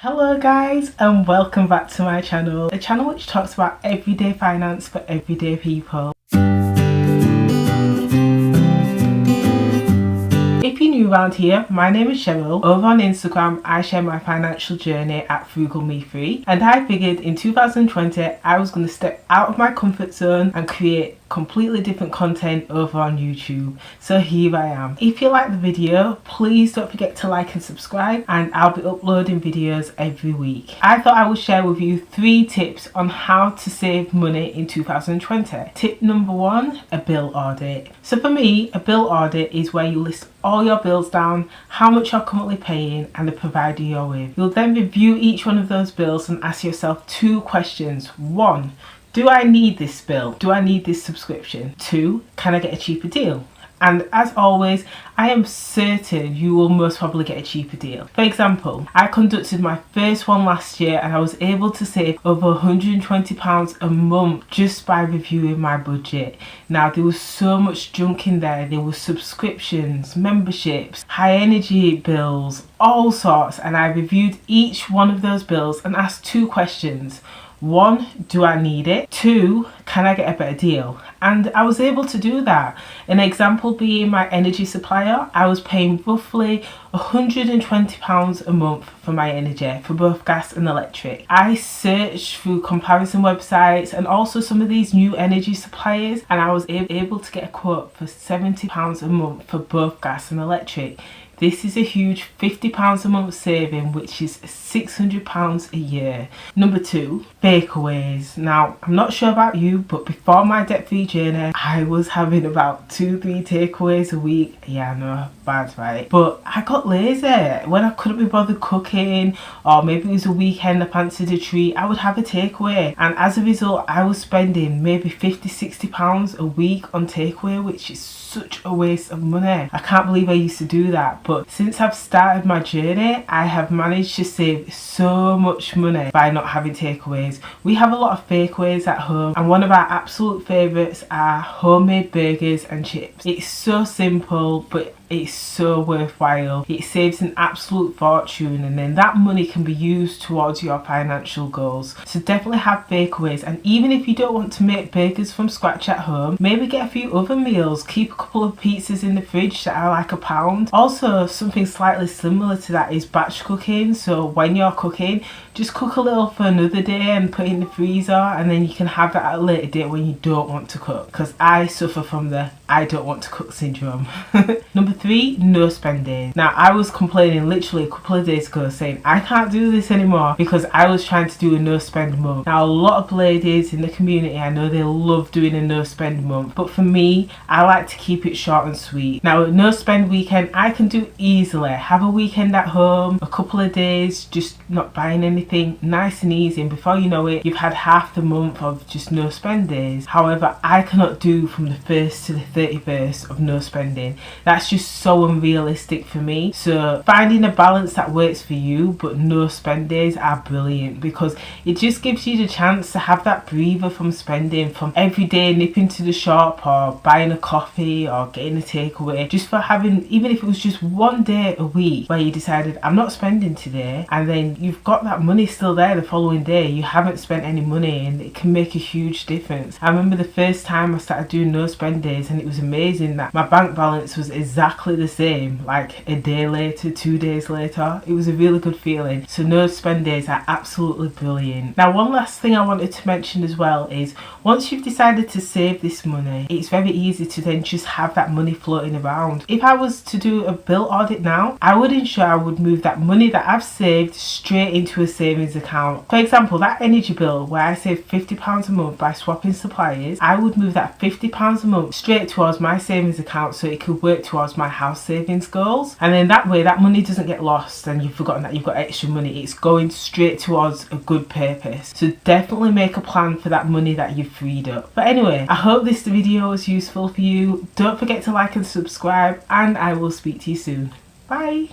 Hello guys, and welcome back to my channel, a channel which talks about everyday finance for everyday people. If you're new around here, my name is Cheryl. Over on Instagram, I share my financial journey at FrugalMe3, and I figured in 2020 I was going to step out of my comfort zone and create completely different content over on YouTube. So here I am. If you like the video, please don't forget to like and subscribe, and I'll be uploading videos every week. I thought I would share with you 3 tips on how to save money in 2020. Tip number 1, a bill audit. So for me, a bill audit is where you list all your bills down, how much you're currently paying, and the provider you're with. You'll then review each one of those bills and ask yourself 2 questions. 1, do I need this bill? Do I need this subscription? 2, can I get a cheaper deal? And as always, I am certain you will most probably get a cheaper deal. For example, I conducted my first one last year and I was able to save over £120 a month just by reviewing my budget. Now, there was so much junk in there. There were subscriptions, memberships, high energy bills, all sorts, and I reviewed each one of those bills and asked 2 questions. 1, do I need it? 2, can I get a better deal? And I was able to do that. An example being my energy supplier. I was paying roughly £120 a month for my energy, for both gas and electric. I searched through comparison websites and also some of these new energy suppliers, and I was able to get a quote for £70 a month for both gas and electric. This is a huge £50 a month saving, which is £600 a year. Number 2, takeaways. Now, I'm not sure about you, but before my debt-free journey, I was having about 2-3 takeaways a week. Yeah, I know, bad, right? But I got lazy. When I couldn't be bothered cooking, or maybe it was a weekend I fancied a treat, I would have a takeaway. And as a result, I was spending maybe £50-60 a week on takeaway, which is such a waste of money. I can't believe I used to do that. But since I've started my journey, I have managed to save so much money by not having takeaways. We have a lot of fakeaways at home, and one of our absolute favourites are homemade burgers and chips. It's so simple, but it's so worthwhile. It saves an absolute fortune, and then that money can be used towards your financial goals. So definitely have takeaways, and even if you don't want to make burgers from scratch at home, maybe get a few other meals. Keep a couple of pizzas in the fridge that are like £1. Also, something slightly similar to that is batch cooking. So when you're cooking, just cook a little for another day and put it in the freezer, and then you can have that at a later date when you don't want to cook, because I suffer from the I don't want to cook syndrome. Number 3, no spend days. Now, I was complaining literally a couple of days ago saying I can't do this anymore because I was trying to do a no spend month. Now, a lot of ladies in the community, I know they love doing a no spend month, but for me, I like to keep it short and sweet. Now, a no spend weekend I can do easily. Have a weekend at home, a couple of days just not buying anything, nice and easy, and before you know it, you've had half the month of just no spend days. However, I cannot do from the 1st to the 31st of no spending. That's just so unrealistic for me. So finding a balance that works for you, but no spend days, are brilliant, because it just gives you the chance to have that breather from spending, from every day nipping to the shop or buying a coffee or getting a takeaway, just for having, even if it was just one day a week where you decided I'm not spending today, and then you've got that money still there the following day. You haven't spent any money, and it can make a huge difference. I remember the first time I started doing no spend days, and it was amazing that my bank balance was exactly the same like a day later, 2 days later. It was a really good feeling. So no spend days are absolutely brilliant. Now, one last thing I wanted to mention as well is once you've decided to save this money, it's very easy to then just have that money floating around. If I was to do a bill audit now, I would ensure I would move that money that I've saved straight into a savings account. For example, that energy bill where I saved £50 a month by swapping suppliers, I would move that £50 a month straight towards my savings account so it could work towards my house savings goals. And then that way, that money doesn't get lost and you've forgotten that you've got extra money. It's going straight towards a good purpose. So definitely make a plan for that money that you've freed up. But anyway, I hope this video was useful for you. Don't forget to like and subscribe, and I will speak to you soon. Bye.